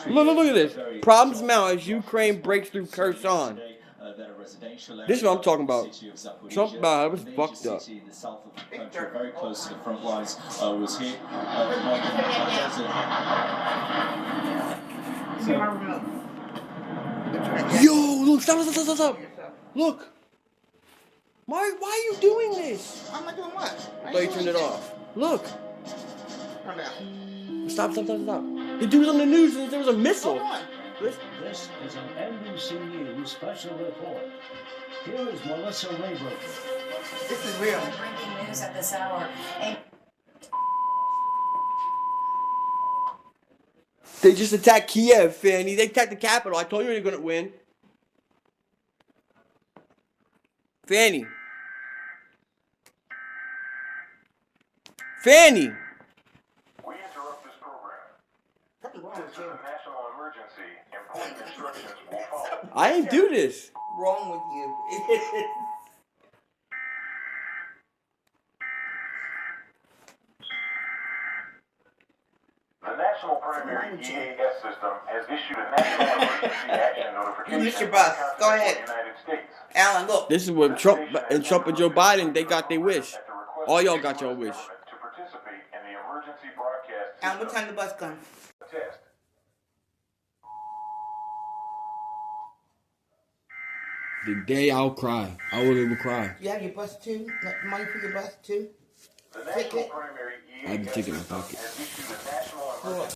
Look at this. Problems mount as Ukraine breaks through Kherson. This is what I'm talking about. Trump was fucked up. Very close to the front lines was hit. Yo, look, stop. Look. Why are you doing this? I'm not doing what? I thought you turned it off. Look. Turn down. Stop. The dude's on the news and there was a missile. Hold on. This is an NBC News special report. Here is Melissa Rayburn. This is real. Breaking news at this hour. They just attacked Kiev, Fanny. They attacked the capital. I told you they were going to win. Fanny. We interrupt this program. Something wrong This with is you. a national emergency. Important instructions will follow. I didn't do this. Wrong with you. The National Primary EAS system has issued a national emergency action notification. You missed your bus. Go ahead. United States. Alan, look. This is what Trump and Joe Biden, they got their wish. All y'all got your wish. To participate in the emergency broadcast Alan, what system time the bus come? test. The day I'll cry. I will cry. You have your bus too? Got money for your bus too? The National Ticket? Primary I have the EAS ticket in my system pocket. has issued a national emergency